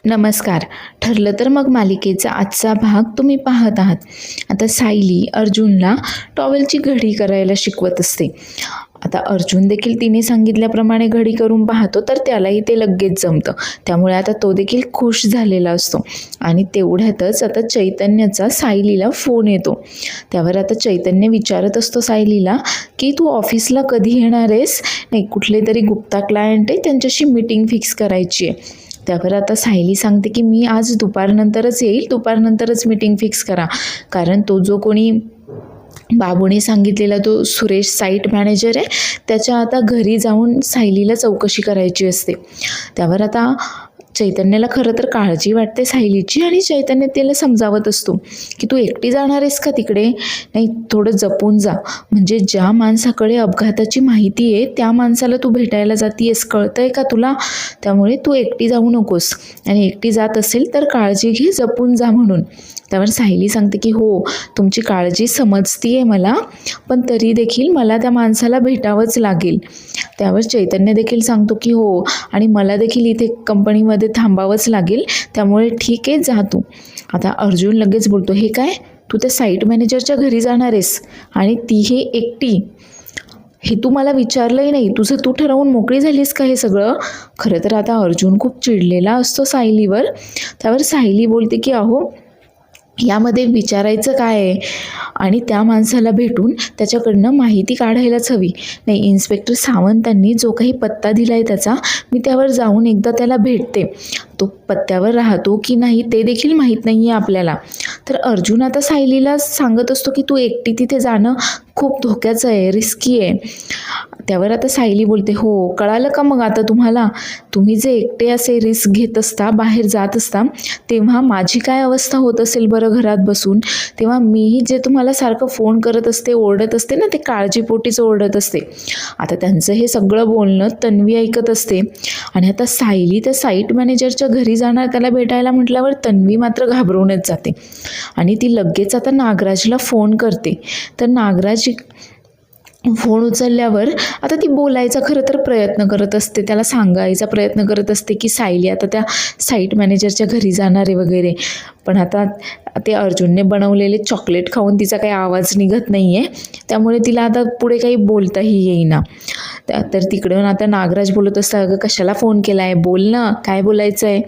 नमस्कार. ठरलं तर मग मालिकेचा आजचा भाग तुम्ही पाहत आहात. आता सायली अर्जुनला टॉवेलची घडी करायला शिकवत असते. आता अर्जुन देखील तिने सांगितल्याप्रमाणे घडी करून पाहतो, तर त्यालाही ते लगेच जमतं. त्यामुळे आता तो देखील खुश झालेला असतो. आणि तेवढ्यातच आता चैतन्याचा सायलीला फोन येतो. त्यावर आता चैतन्य विचारत असतो सायलीला की तू ऑफिसला कधी येणार आहेस? नाही, कुठले तरी गुप्ता क्लायंट आहे, त्यांच्याशी मीटिंग फिक्स करायची आहे. त्यावर आता सायली सांगते की मी आज दुपारनंतरच येईल, दुपारनंतरच मीटिंग फिक्स करा. कारण तो जो कोणी बाबूने सांगितलेला तो सुरेश साईट मॅनेजर आहे, त्याच्या आता घरी जाऊन सायलीला चौकशी करायची असते. त्यावर आता चैतन्याला खरं तर काळजी वाटते सायलीची, आणि चैतन्य त्याला समजावत असतो की तू एकटी जाणार आहेस का तिकडे? नाही, थोडं जपून जा. म्हणजे ज्या माणसाकडे अपघाताची माहिती आहे त्या माणसाला तू भेटायला जातीयेस, कळतंय का तुला? त्यामुळे तू एकटी जाऊ नकोस, आणि एकटी जात असेल तर काळजी घे, जपून जा म्हणून. त्यावर सायली सांगते की हो, तुमची काळजी समजतीये मला, पण तरी देखील मला त्या माणसाला भेटावंच लागेल. त्यावर चैतन्य देखील सांगतो की हो, आणि मला देखील इथे कंपनीमध्ये थांबावंच लागेल, त्यामुळे ठीक आहे, जा तू. आता अर्जुन लगेच बोलतो, हे काय, तू त्या साईट मॅनेजरच्या घरी जाणार आहेस आणि ती हे एकटी? हे तू मला विचारलंही नाही, तुझं तू ठरवून मोकळी झालीस का हे सगळं? खरं तर आता अर्जुन खूप चिडलेला असतो सायलीवर. त्यावर सायली बोलते की अहो, यामध्ये विचारायचं काय आहे? आणि त्या माणसाला भेटून त्याच्याकडनं माहिती काढायलाच हवी. नाही, इन्स्पेक्टर सावंतांनी जो काही पत्ता दिला आहे त्याचा, मी त्यावर जाऊन एकदा त्याला भेटते. तो पत्त्यावर राहतो की नाही ते देखील माहीत नाही आहे आपल्याला. तर अर्जुन आता सायलीला सांगत असतो की तू एकटी तिथे जाणं खूप धोक्याचं आहे, रिस्की आहे. त्यावर आता सायली बोलते, हो, कळालं का मग आता तुम्हाला? तुम्ही जे एकटे असे रिस्क घेत असता, बाहेर जात असता, तेव्हा माझी काय अवस्था होत असेल बरं घरात बसून? तेव्हा मीही जे तुम्हाला सारखं फोन करत असते, ओरडत असते ना, ते काळजीपोटीच ओरडत असते. आता त्यांचं हे सगळं बोलणं तन्वी ऐकत असते. आणि आता सायली त्या साईट मॅनेजरच्या घरी जाणार त्याला भेटायला म्हटल्यावर तन्वी मात्र घाबरूनच जाते. आणि ती लगेच आता नागराजला फोन करते. तर नागराज फोन उचलल्यावर आता ती बोलायचा खरं तर प्रयत्न करत असते, त्याला सांगायचा प्रयत्न करत असते की सायली आता त्या साईट मॅनेजरच्या घरी जाणार आहे वगैरे. पण आता ते अर्जुनने बनवलेले चॉकलेट खाऊन तिचा काही आवाज निघत नाही आहे, त्यामुळे तिला आता पुढे काही बोलताही येईना. तर तिकडून आता नागराज बोलत असता, अगं कशाला फोन केला आहे, बोल ना, काय बोलायचं आहे?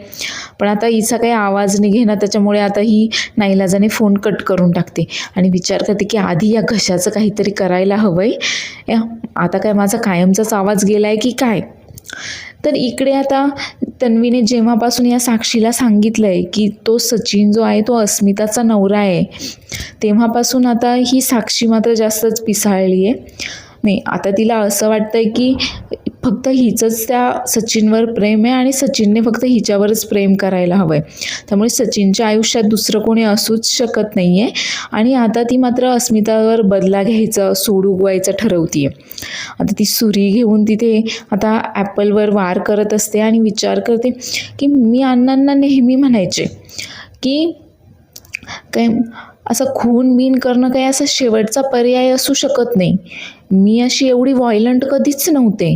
पण आता हिचा काही आवाज निघेना, त्याच्यामुळे आता ही नाईलाजाने फोन कट करून टाकते आणि विचार करते की आधी या घशाचं काहीतरी करायला हवं आहे. आता काय माझा कायमचाच आवाज गेला आहे की काय? तर इकडे आता तन्वीने जेव्हापासून या साक्षीला सांगितलं आहे की तो सचिन जो आहे तो अस्मिताचा नवरा आहे, तेव्हापासून आता ही साक्षी मात्र जास्तच पिसाळली आहे. नाही, आता तिला असं वाटतंय की फक्त हिचंच त्या सचिनवर प्रेम आहे आणि सचिनने फक्त हिच्यावरच प्रेम करायला हवं आहे. त्यामुळे सचिनच्या आयुष्यात दुसरं कोणी असूच शकत नाही आहे. आणि आता ती मात्र अस्मितावर बदला घ्यायचा, सूड उगवायचं ठरवते आहे. आता ती सुरी घेऊन तिथे आता ॲपलवर वार करत असते आणि विचार करते की मी अण्णांना नेहमी म्हणायचे की काय असं खून बीन करणं काही असा शेवटचा पर्याय असू शकत नाही. मी अशी एवढी व्हायलंट कधीच नव्हते,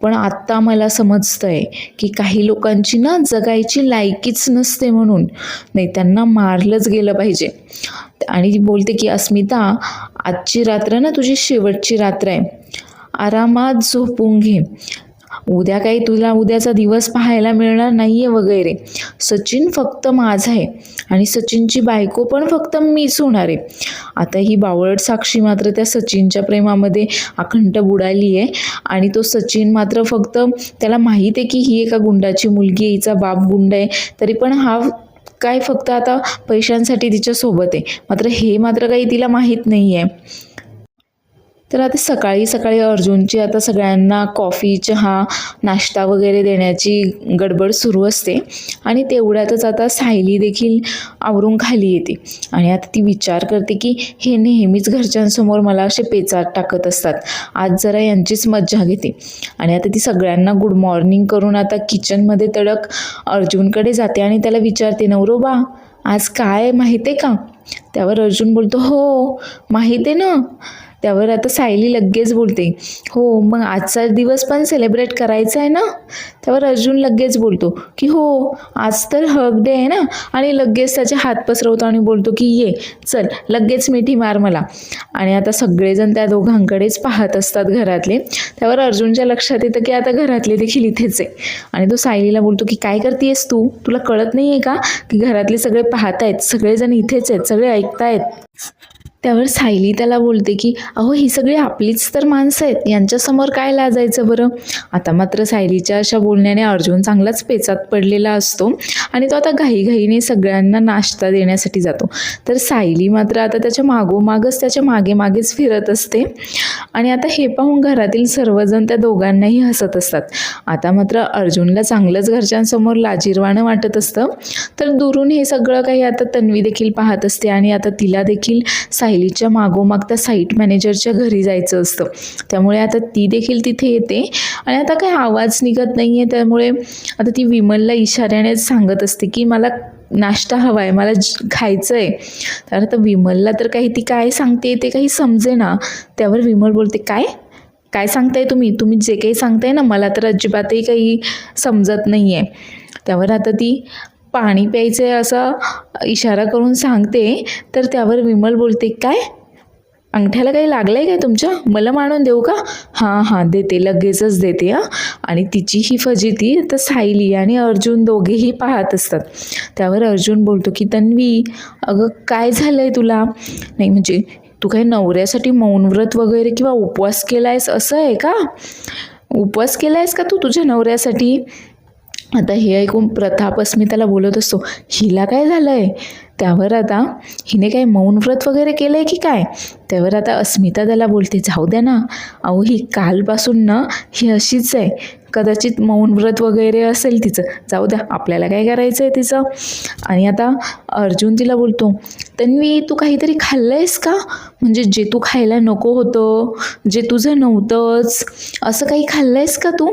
पण आत्ता मला समजतंय की काही लोकांची ना जगायची लायकीच नसते, म्हणून नाही, त्यांना मारलंच गेलं पाहिजे. आणि ती बोलते की अस्मिता, आजची रात्र ना तुझी शेवटची रात्र आहे, आरामात झोपून घे. उद्या काही तुला उद्याचा दिवस पाहायला मिळणार नाही आहे वगैरे. सचिन फक्त माझा आहे आणि सचिनची बायको पण फक्त मीच होणार आहे. आता ही बावळट साक्षी मात्र त्या सचिनच्या प्रेमामध्ये अखंड बुडाली आहे. आणि तो सचिन मात्र फक्त त्याला माहीत आहे की ही एका गुंडाची मुलगी आहे, हिचा बाप गुंड आहे, तरी पण हा काय फक्त आता पैशांसाठी तिच्यासोबत आहे. मात्र हे मात्र काही तिला माहीत नाही आहे. तर आता सकाळी सकाळी अर्जुनची आता सगळ्यांना कॉफी, चहा, नाश्ता वगैरे देण्याची गडबड सुरू असते. आणि तेवढ्यातच आता सायली देखील आवरून खाली येते. आणि आता ती विचार करते की हे नेहमीच घरच्यांसमोर मला असे पेचात टाकत असतात, आज जरा यांचीच मज्जा घेते. आणि आता ती सगळ्यांना गुड मॉर्निंग करून आता किचनमध्ये तडक अर्जुनकडे जाते आणि त्याला विचारते, नवरोबा आज काय माहिती आहे का? त्यावर अर्जुन बोलतो, हो माहिती आहे ना. त्यावर आता सायली लगेच बोलते, हो मग आजचा दिवस पण सेलिब्रेट करायचा आहे ना? त्यावर अर्जुन लगेच बोलतो की हो, आज तर हग डे आहे ना, आणि लगेच त्याचे हात पसरवतो आणि बोलतो की ये चल लगेच मिठी मार मला. आणि आता सगळेजण त्या दोघांकडेच पाहत असतात घरातले. त्यावर अर्जुनच्या लक्षात येतं की आता घरातले देखील इथेच आहे, आणि तो सायलीला बोलतो की काय करतेयस तू? तुला कळत नाही आहे का की घरातले सगळे पाहतायत, सगळेजण इथेच आहेत, सगळे ऐकतायत. त्यावर सायली त्याला बोलते की अहो ही सगळी आपलीच तर माणसं आहेत, यांच्यासमोर काय लाजायचं बरं. आता मात्र सायलीच्या अशा बोलण्याने अर्जुन चांगलाच पेचात पडलेला असतो आणि तो आता घाईघाईने सगळ्यांना नाश्ता देण्यासाठी जातो. तर सायली मात्र आता त्याच्या मागोमागच त्याच्या मागे मागेच फिरत असते. आणि आता हे पाहून घरातील सर्वजण त्या दोघांनाही हसत असतात. आता मात्र अर्जुनला चांगलंच घरच्यांसमोर लाजिरवाणं वाटत असतं. तर दुरून हे सगळं काही आता तन्वी देखील पाहत असते आणि आता तिला देखील सायलीच्या मागोमाग त्या साईट मॅनेजरच्या घरी जायचं असतं. त्यामुळे आता ती देखील तिथे येते आणि आता काही आवाज निघत नाही आहे, त्यामुळे आता ती विमलला इशाऱ्यानेच सांगत असते की मला नाश्ता हवा आहे, मला खायचं आहे. तर आता विमलला तर काही ती काय सांगते ते काही समजेना. त्यावर विमल बोलते, काय काय सांगताय तुम्ही जे काही सांगताय ना मला तर अजिबातही काही समजत नाही आहे. त्यावर आता ती पाणी प्यायचं आहे असा इशारा करून सांगते. तर त्यावर विमल बोलते, काय अंगठ्याला काही लागलं आहे काय तुमच्या? मला मानून देऊ का? हां देते, लगेचच देते हां. आणि तिची ही फजिती तर सायली आणि अर्जुन दोघेही पाहत असतात. त्यावर अर्जुन बोलतो की तन्वी, अगं काय झालं आहे तुला? नाही म्हणजे तू काही नवऱ्यासाठी मौनव्रत वगैरे किंवा उपवास केला आहेस असं आहे का? उपवास केला आहेस का तू तुझ्या नवऱ्यासाठी? आता हे ऐकून प्रताप अस्मिताला बोलत असतो, हिला काय झालं आहे? त्यावर आता हिने काय मौनव्रत वगैरे केलं आहे की काय? त्यावर आता अस्मिता त्याला बोलते, जाऊ द्या ना, अहो ही कालपासून ना ही अशीच आहे, कदाचित मौनव्रत वगैरे असेल तिचं, जाऊ द्या, आपल्याला काय करायचं आहे तिचं. आणि आता अर्जुन तिला बोलतो, तन्वी तू काहीतरी खाल्लं आहेस का? म्हणजे जे तू खायला नको होतं, जे तुझं नव्हतंच, असं काही खाल्लं आहेस का तू?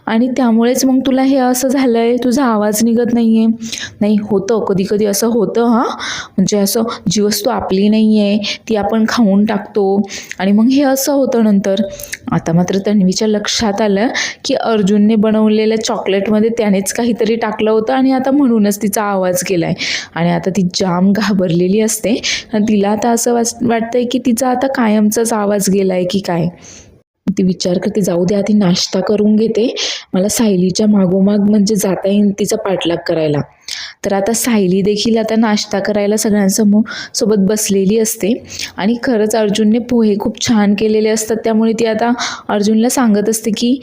आणि त्यामुळेच मग तुला हे असं झालं आहे, तुझा आवाज निघत नाही आहे. नाही होतं, कधी कधी असं होतं हां, म्हणजे असं जी वस्तू आपली नाही आहे ती आपण खाऊन टाकतो आणि मग हे असं होतं नंतर. आता मात्र तन्वीच्या लक्षात आलं की अर्जुनने बनवलेल्या चॉकलेटमध्ये त्यानेच काहीतरी टाकलं होतं आणि आता म्हणूनच तिचा आवाज गेला आहे. आणि आता ती जाम घाबरलेली असते आणि तिला आता असं वाटतंय की तिचा आता कायमचाच आवाज गेला आहे की काय. ती विचार करते, जाऊ दे आधी नाश्ता करून घेते, मला सायलीच्या मागोमाग म्हणजे जाता येईल तिचा पाठलाग करायला. तर आता सायली देखील आता नाश्ता करायला सोबत बसलेली असते आणि खरंच अर्जुनने पोहे खूप छान केलेले असतात, त्यामुळे ती आता अर्जुनला सांगत असते की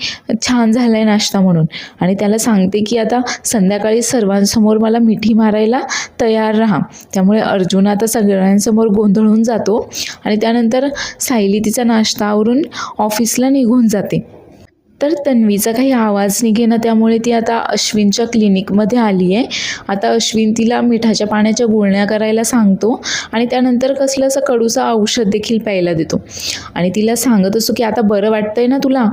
छान झाला आहे नाश्ता म्हणून. आणि त्याला सांगते की आता संध्याकाळी सर्वांसमोर मला मिठी मारायला तयार राहा. त्यामुळे अर्जुन आता सगळ्यांसमोर गोंधळून जातो आणि त्यानंतर सायली तिचा नाश्ता आवरून ऑफिसला निघून जाते. तर तन्वीचा काही आवाज निघेना, त्यामुळे ती आता अश्विनच्या क्लिनिकमध्ये आली आहे. आता अश्विन तिला मिठाच्या पाण्याच्या गुळण्या करायला सांगतो आणि त्यानंतर कसलं असं कडूचं औषध देखील प्यायला देतो आणि तिला सांगत असतो की आता बरं वाटतंय ना तुला,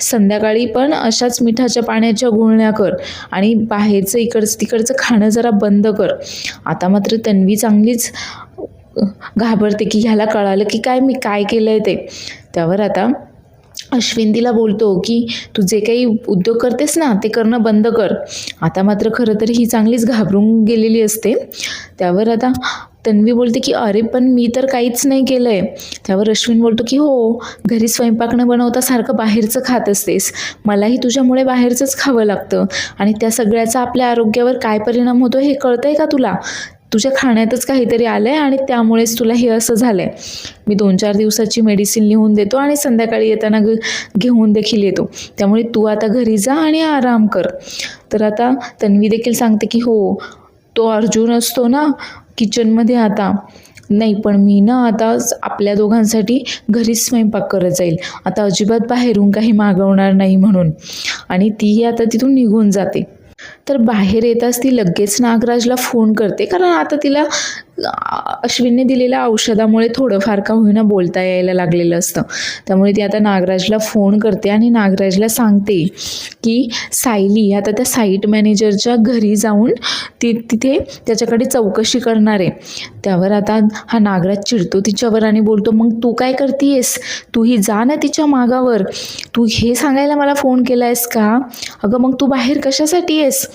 संध्याकाळी पण अशाच मिठाच्या पाण्याच्या गुळण्या कर आणि बाहेरचं इकडचं तिकडचं खाणं जरा बंद कर. आता मात्र तन्वी चांगलीच घाबरते की ह्याला कळालं की काय मी काय केलं आहे ते. त्यावर आता अश्विन तिला बोलतो की तू जे काही उद्योग करतेस ना ते करणं बंद कर. आता मात्र खरं तर ही चांगलीच घाबरून गेलेली असते. त्यावर आता तन्वी बोलते की अरे पण मी तर काहीच नाही केलं आहे. त्यावर अश्विन बोलतो की हो, घरी स्वयंपाक न बनवता सारखं बाहेरचं खात असतेस, मलाही तुझ्यामुळे बाहेरचंच खावं लागतं आणि त्या सगळ्याचा आपल्या आरोग्यावर काय परिणाम होतो हे कळतं आहे का तुला? तुझ्या खाण्यातच काहीतरी आलं आहे आणि त्यामुळेच तुला हे असं झालं आहे. मी 2-4 दिवसाची मेडिसिन लिहून देतो आणि संध्याकाळी येताना घेऊन देखील येतो, त्यामुळे तू आता घरी जा आणि आराम कर. तर आता तन्वी देखील सांगते की हो, तो अर्जुन असतो ना किचनमध्ये आता, नाही पण मी ना आता आपल्या दोघांसाठी घरीच स्वयंपाक करत जाईल, आता अजिबात बाहेरून काही मागवणार नाही म्हणून. आणि ती आता तिथून निघून जाते. तर बाहेर येताच ती लगेच नागराजला फोन करते, कारण आता तिला अश्विनने दिलेल्या औषधामुळे थोडंफार का होईना बोलता यायला लागलेलं असतं. त्यामुळे ती आता नागराजला फोन करते आणि नागराजला सांगते की सायली आता त्या साईट मॅनेजरच्या घरी जाऊन तिथे त्याच्याकडे चौकशी करणार आहे. त्यावर आता हा नागराज चिडतो तिच्यावर आणि बोलतो, मग तू काय करतीयस? तूही जा ना तिच्या मागावर. तू हे सांगायला मला फोन केला आहेस का? अगं मग तू बाहेर कशासाठी आहेस?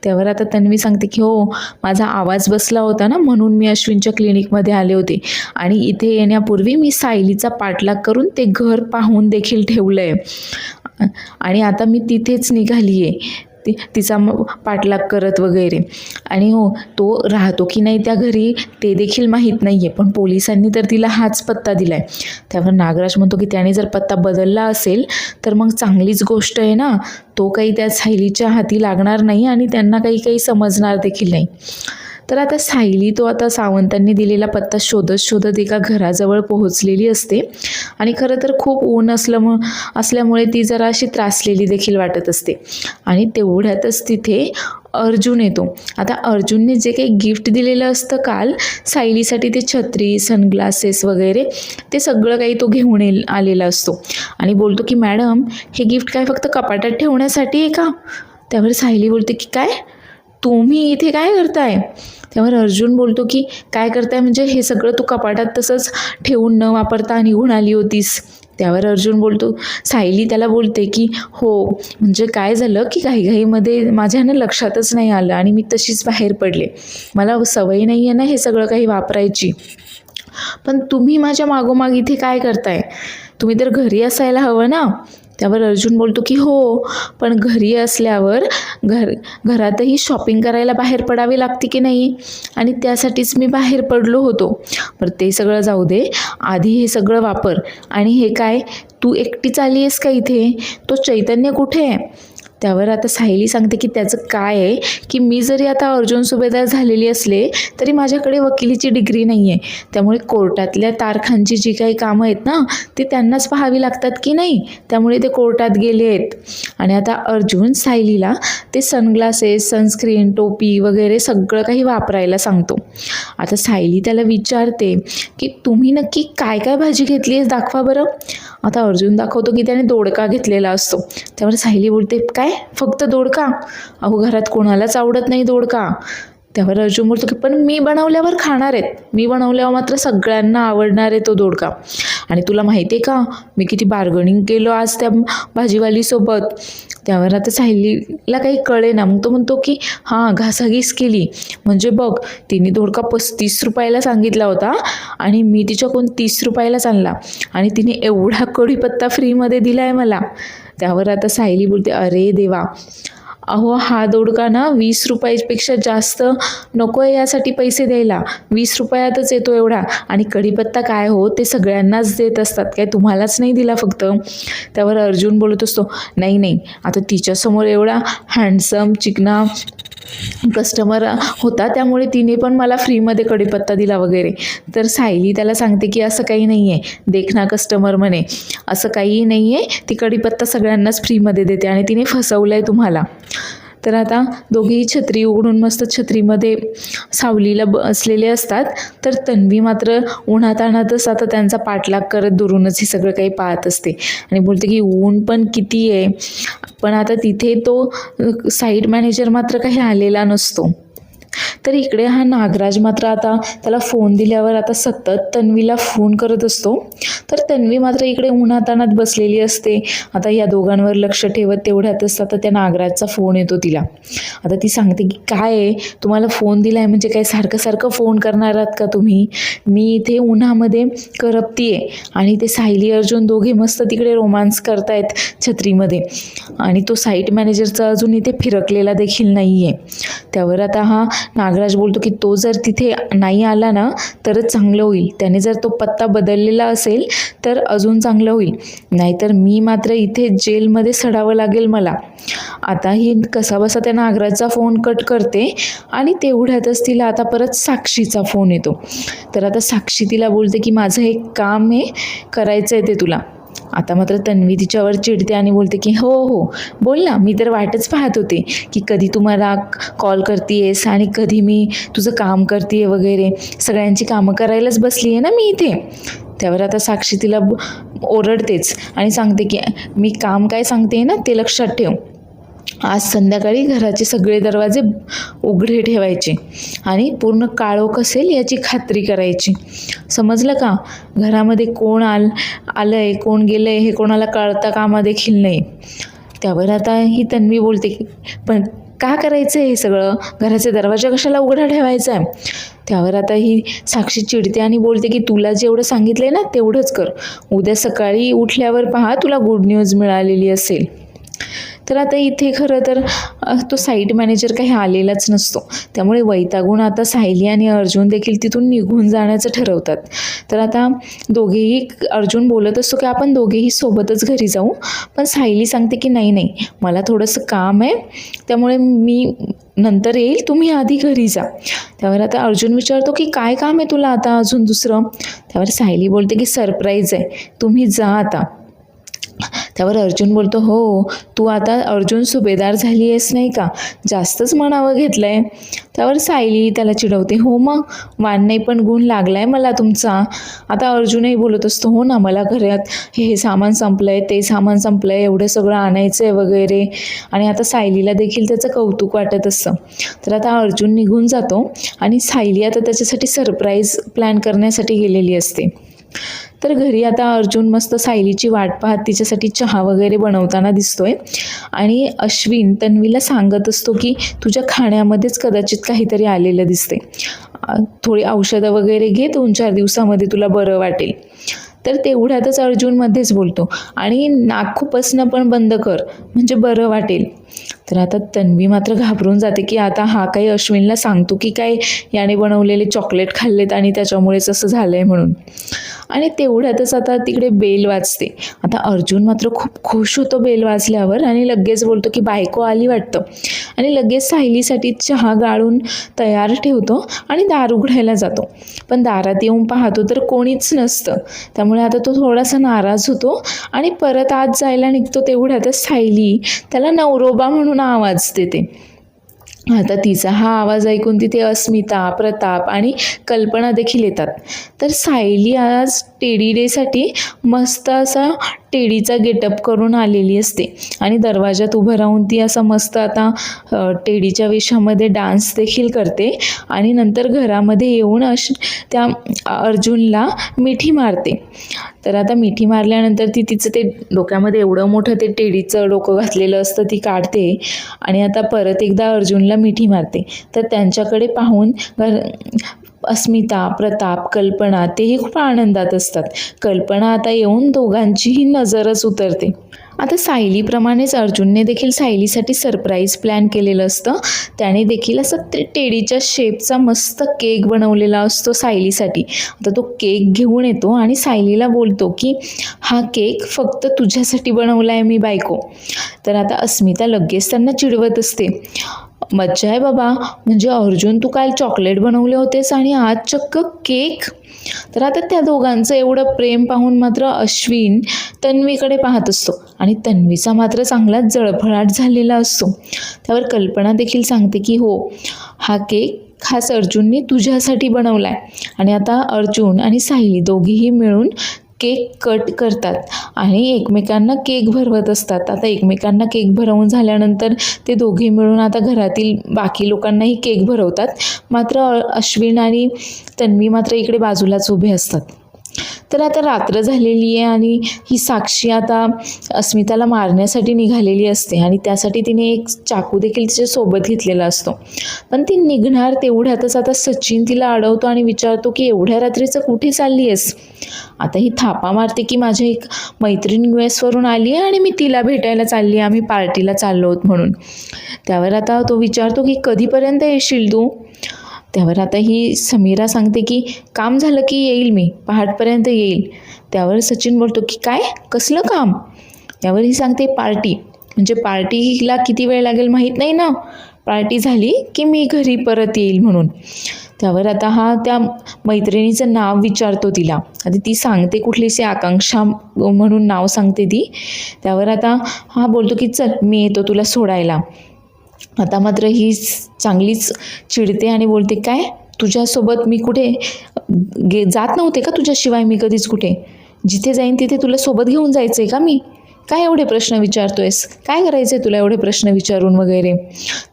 त्यावर आता तन्वी सांगते की हो, माझा आवाज बसला होता ना, म्हणून मी अश्विनच्या क्लिनिकमध्ये आले होते आणि इथे येण्यापूर्वी मी सायलीचा पाठलाग करून ते घर पाहून देखील ठेवलं आहे आणि आता मी तिथेच निघाली आहे तिचा पाठलाग करत वगैरे. आणि हो, तो राहतो की नाही त्या घरी ते देखील माहीत नाही आहे, पण पोलिसांनी तर तिला हाच पत्ता दिला आहे. त्यावर नागराज म्हणतो की त्याने जर पत्ता बदलला असेल तर मग चांगलीच गोष्ट आहे ना, तो काही त्या सायलीच्या हाती लागणार नाही आणि त्यांना काही समजणार देखील नाही. तर आता सायली आता सावंतांनी दिलेला पत्ता शोधत शोधत एका घराजवळ पोहोचलेली असते आणि खरं तर खूप ऊन असल्यामुळे ती जरा अशी त्रासलेली देखील वाटत असते. आणि तेवढ्यातच तिथे अर्जुन येतो. आता अर्जुनने जे काही गिफ्ट दिलेलं असतं काल सायलीसाठी, ते छत्री, सनग्लासेस वगैरे, ते सगळं काही तो घेऊन आलेला असतो आणि बोलतो की मॅडम, हे गिफ्ट काय फक्त कपाटात ठेवण्यासाठी आहे का? त्यावर सायली बोलते की काय, तुम्ही इथे काय करताय? त्यावर अर्जुन बोलतो की काय करताय म्हणजे, हे सगळं तू कपाटात तसंच ठेवून न वापरता निघून आली होतीस. त्यावर अर्जुन बोलतो, सायली त्याला बोलते की हो, म्हणजे काय झालं की घाईघाईमध्ये माझ्या लक्षातच नाही आलं आणि मी तशीच बाहेर पडले. मला सवय नाही आहे ना हे सगळं काही वापरायची. पण तुम्ही माझ्या मागोमाग इथे काय करताय? तुम्ही तर घरी असायला हवं ना. त्यावर अर्जुन बोलतो की हो, पण घरी असल्यावर घरातही शॉपिंग करायला बाहेर पडावे लागते की नाही, आणि त्यासाठीच मी बाहेर पडलो होतो. बरं ते सगळं जाऊ दे, आधी हे सगळं वापर. आणि हे काय, तू एकटीच आली आहेस का इथे? तो चैतन्य कुठे आहे? त्यावर आता सायली सांगते की त्याचं काय आहे की मी जरी आता अर्जुन सुभेदार झालेली असले तरी माझ्याकडे वकिलीची डिग्री नाही आहे, त्यामुळे कोर्टातल्या तारखांची जी काही कामं आहेत ना ती त्यांनाच पाहावी लागतात की नाही, त्यामुळे ते कोर्टात गेले आहेत. आणि आता अर्जुन सायलीला ते सनग्लासेस, सनस्क्रीन, टोपी वगैरे सगळं काही वापरायला सांगतो. आता सायली त्याला विचारते की तुम्ही नक्की काय काय भाजी घेतली आहे, दाखवा बरं. आता अर्जुन दाखवतो की त्याने दोडका घेतलेला असतो. त्यावर सायली बोलते, काय फक्त दोडका? अहो, घरात कोणालाच आवडत नाही दोडका. त्यावर अर्जुन बोलतो की पण मी बनवल्यावर खाणार आहेत, मी बनवल्यावर मात्र सगळ्यांना आवडणार आहे तो दोडका. आणि तुला माहिती आहे का, मी किती बार्गनिंग केलं आज त्या भाजीवालीसोबत. त्यावर आता सायलीला काही कळे ना, मग तो म्हणतो की हां, घासाघीस केली. म्हणजे बघ, तिने दोडका 35 रुपयाला सांगितला होता आणि मी तिच्याकडून 30 रुपयालाच आणला आणि तिने एवढा कढीपत्ता फ्रीमध्ये दिला आहे मला. त्यावर आता सायली बोलते, अरे देवा, अहो हा दोडका ना 20 रुपयापेक्षा जास्त नको आहे यासाठी पैसे द्यायला, 20 रुपयातच येतो एवढा. आणि कढीपत्ता काय हो, ते सगळ्यांनाच देत असतात, काय तुम्हालाच नाही दिला फक्त. त्यावर अर्जुन बोलत असतो, नाही, आता तिच्यासमोर एवढा हँडसम चिकना कस्टमर होता त्यामुळे तिने पण मला फ्रीमध्ये कढीपत्ता दिला वगैरे. तर सायली त्याला सांगते की असं काही नाही आहे, देखना कस्टमर म्हणे, असं काही नाही आहे, ती कढीपत्ता सगळ्यांनाच फ्रीमध्ये देते आणि तिने फसवलं आहे तुम्हाला. तर आता दोघेही छत्री उघडून मस्त छत्रीमध्ये सावलीला बसलेले असतात. तर तन्वी मात्र उन्हातान्हातच आता त्यांचा पाठलाग करत दुरूनच हे सगळं काही पाहत असते आणि बोलते की ऊन पण किती आहे. पण आता तिथे तो साईट मॅनेजर मात्र काही आलेला नसतो. तर इकडे हा नागराज मात्र आता त्याला फोन दिल्यावर आता सतत तन्वीला फोन करत असतो. तर तन्वी मात्र इकडे उन्हातान्हात बसलेली असते. आता या दोघांवर लक्ष ठेवत तेवढ्यातच आता त्या नागराजचा फोन येतो तिला. आता ती सांगते की काय आहे, तुम्हाला फोन दिला आहे म्हणजे काय सारखं फोन करणार आहात का तुम्ही? मी इथे उन्हामध्ये करपतीये आणि ते सायली अर्जुन दोघे मस्त तिकडे रोमांस करतायत छत्रीमध्ये आणि तो साईट मॅनेजरचा अजून इथे फिरकलेला देखील नाही आहे. त्यावर आता हा नागराज बोलतो की तो जर तिथे नाही आला ना तरच चांगलं होईल, त्याने जर तो पत्ता बदललेला असेल तर अजून चांगलं होईल, नाहीतर मी मात्र इथे जेलमध्ये सडावं लागेल मला. आता ही कसाबसा त्या नागराजचा फोन कट करते आणि तेवढ्यातच तिला आता परत साक्षीचा फोन येतो. तर आता साक्षी तिला बोलते की माझं एक काम आहे, करायचं आहे ते तुला. आता मात्र तन्वी तिच्यावर चिडते आणि बोलते की हो हो बोल ना, मी तर वाटच पाहत होते की कधी तू मला कॉल करतेयस आणि कधी मी तुझं काम करते वगैरे, सगळ्यांची कामं करायलाच बसली आहे ना मी इथे. त्यावर आता साक्षी तिला ओरडतेच आणि सांगते की मी काम काय सांगते ना ते लक्षात ठेव. आज संध्याकाळी घराचे सगळे दरवाजे उघडे ठेवायचे आणि पूर्ण काळोख असेल याची खात्री करायची, समजलं का? घरामध्ये कोण आलंय कोण गेलंय हे कोणाला कळता कामा देखील नाही. त्यावर आता ही तन्वी बोलते की पण का करायचं हे सगळं, घराचे दरवाजा कशाला उघडा ठेवायचा आहे? त्यावर आता ही साक्षी चिडते आणि बोलते की तुला जेवढं सांगितलंय ना तेवढंच कर, उद्या सकाळी उठल्यावर पहा तुला गुड न्यूज मिळालेली असेल. तर आता इथे खरं तर तो साईट मॅनेजर काही आलेलाच नसतो, त्यामुळे वैतागून आता सायली आणि अर्जुन देखील तिथून निघून जाण्याचं ठरवतात. तर आता दोघेही, अर्जुन बोलत असतो की आपण दोघेही सोबतच घरी जाऊ, पण सायली सांगते की नाही नाही मला थोडंसं काम आहे त्यामुळे मी नंतर येईल, तुम्ही आधी घरी जा. त्यावर आता अर्जुन विचारतो की काय काम आहे तुला आता अजून दुसरं? त्यावर सायली बोलते की सरप्राईज आहे, तुम्ही जा आता. त्यावर अर्जुन बोलतो हो तू आता अर्जुन सुभेदार झाली आहेस नाही का, जास्तच म्हणावं घेतलं आहे. त्यावर सायली त्याला चिडवते हो मग वान नाही पण गुण लागला आहे मला तुमचा. आता अर्जुनही बोलत असतो हो ना मला घरात हे सामान संपलं आहे ते सामान संपलं आहे, एवढं सगळं आणायचं आहे वगैरे. आणि आता सायलीला देखील त्याचं कौतुक वाटत असतं. तर आता अर्जुन निघून जातो आणि सायली आता त्याच्यासाठी सरप्राईज प्लॅन करण्यासाठी गेलेली असते. तर घरी आता अर्जुन मस्त सायलीची वाट पाहत तिच्यासाठी चहा वगैरे बनवताना दिसतोय आणि अश्विन तन्वीला सांगत असतो की तुझ्या खाण्यामध्येच कदाचित काहीतरी आलेलं दिसते, थोडी औषधं वगैरे घे, 2-4 दिवसामध्ये तुला बरं वाटेल. तर तेवढ्यातच अर्जुन मध्येच बोलतो आणि नाक खुपसणं पण बंद कर म्हणजे बरं वाटेल. तर आता तन्वी मात्र घाबरून जाते की आता हा काही अश्विनला सांगतो की काय याने बनवलेले चॉकलेट खाल्लेत आणि त्याच्यामुळेच असं झालं आहे म्हणून. आणि तेवढ्यातच आता तिकडे बेल वाजते. आता अर्जुन मात्र खूप खुश होतो बेल वाजल्यावर आणि लगेच बोलतो की बायको आली वाटतं आणि लगेच सायलीसाठी चहा गाळून तयार ठेवतो आणि दार उघडायला जातो. पण दारात येऊन पाहतो तर कोणीच नसतं, त्यामुळे आता तो थोडासा नाराज होतो आणि परत आत जायला निघतो. तेवढ्यातच सायली त्याला नवरोबा म्हणून आवाज देते. आता तिचा हा आवाज ऐकून तिथे अस्मिता, प्रताप आणि कल्पना देखील येतात. तर सायली आज टेडी डेसाठी मस्त असा टेडीचा गेटअप करून आलेली असते आणि दरवाजात उभं राहून ती असं मस्त आता टेडीच्या वेशामध्ये डान्स देखील करते आणि नंतर घरामध्ये येऊन त्या अर्जुनला मिठी मारते. तर आता मिठी मारल्यानंतर ती तिचं ते डोक्यामध्ये एवढं मोठं ते टेडीचं डोकं घातलेलं असतं ती काढते आणि आता परत एकदा अर्जुनला मिठी मारते. तर त्यांच्याकडे पाहून अस्मिता, प्रताप, कल्पना तेही खूप आनंदात असतात. कल्पना आता येऊन दोघांचीही नजरच उतरते. आता सायलीप्रमाणेच अर्जुनने देखील सायलीसाठी सरप्राईज प्लॅन केलेलं असतं. त्याने देखील असं ते टेडीच्या शेपचा मस्त केक बनवलेला असतो सायलीसाठी. आता तो केक घेऊन येतो आणि सायलीला बोलतो की हा केक फक्त तुझ्यासाठी बनवला आहे मी बायको. तर आता अस्मिता लगेच त्यांना चिडवत असते, मज्जा आहे बाबा, म्हणजे अर्जुन तू काल चॉकलेट बनवले होतेस आणि आज चक्क केक. तर आता त्या दोघांचं एवढं प्रेम पाहून मात्र अश्विन तन्वीकडे पाहत असतो आणि तन्वीचा मात्र चांगलाच जळफळाट झालेला असतो. त्यावर कल्पना देखील सांगते की हो हा केक खास अर्जुनने तुझ्यासाठी बनवला आहे. आणि आता अर्जुन आणि सायली दोघीही मिळून केक कट करतात आणि एकमेकांना केक भरवत असतात. आता एकमेकांना केक भरवून झाल्यानंतर ते दोघे मिळून आता घरातील बाकी लोकांनाही केक भरवतात. मात्र अश्विन आणि तन्वी मात्र इकडे बाजूलाच उभे असतात. तर आता रात्र झालेली आहे आणि ही साक्षी आता अस्मिताला मारण्यासाठी निघालेली असते आणि त्यासाठी तिने एक चाकू देखील तिच्यासोबत घेतलेला असतो. पण ती निघणार तेवढ्यातच आता सचिन तिला अडवतो आणि विचारतो की एवढ्या रात्रीचं कुठे चालली आहेस? आता ही थापा मारते की माझी एक मैत्रीण US वरून आली आहे आणि मी तिला भेटायला चालली आहे, आम्ही पार्टीला चाललो आहोत म्हणून. त्यावर आता तो विचारतो की कधीपर्यंत येशील तू? त्यावर आता ही समीरा सांगते की काम झालं की येईल मी, पहाटपर्यंत येईल. त्यावर सचिन बोलतो की काय, कसलं काम? यावर ही सांगते पार्टी, म्हणजे पार्टीला किती वेळ लागेल माहीत नाही ना, पार्टी झाली की मी घरी परत येईल म्हणून. त्यावर आता हा त्या मैत्रिणीचं नाव विचारतो तिला. आता ती सांगते कुठलीशी आकांक्षा म्हणून नाव सांगते ती. त्यावर आता हा बोलतो की चल मी येतो तुला सोडायला. आता मात्र ही चांगलीच चिडते आणि बोलते काय तुझ्यासोबत मी कुठे जात नव्हते का तुझ्याशिवाय मी कधीच कुठे? जिथे जाईन तिथे तुला सोबत घेऊन जायचं आहे का मी? काय एवढे प्रश्न विचारतोयस? काय करायचं आहे तुला एवढे प्रश्न विचारून वगैरे?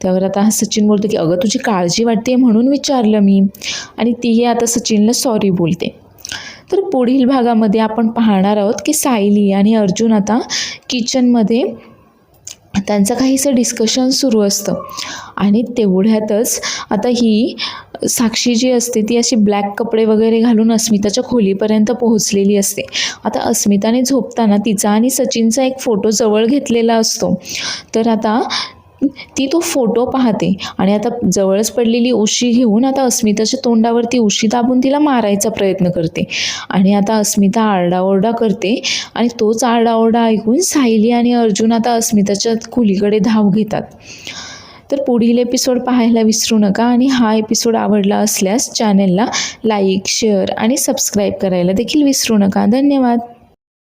त्यावर आता हा सचिन बोलतो की अगं तुझी काळजी वाटते म्हणून विचारलं मी. आणि तीही आता सचिनला सॉरी बोलते. तर पुढील भागामध्ये आपण पाहणार आहोत की सायली आणि अर्जुन आता किचनमध्ये त्यांचं काहीसं डिस्कशन सुरू असतं. आणि तेवढ्यातच आता ही साक्षी जी असते ती अशी ब्लॅक कपडे वगैरे घालून अस्मिताच्या खोलीपर्यंत पोहोचलेली असते. आता अस्मिताने झोपताना तिचा आणि सचिनचा एक फोटो जवळ घेतलेला असतो. तर आता ती तो फोटो पाहते आणि आता जवळच पडलेली उशी घेऊन आता अस्मिताच्या तोंडावरती उशी दाबून तिला मारायचा प्रयत्न करते. आणि आता अस्मिता आरडाओरडा करते आणि तोच आरडाओरडा ऐकून सायली आणि अर्जुन आता अस्मिताच्या खोलीकडे धाव घेतात. तर पुढील एपिसोड पाहायला विसरू नका आणि हा एपिसोड आवडला असल्यास चॅनेलला लाईक, शेअर आणि सबस्क्राईब करायला देखील विसरू नका. धन्यवाद.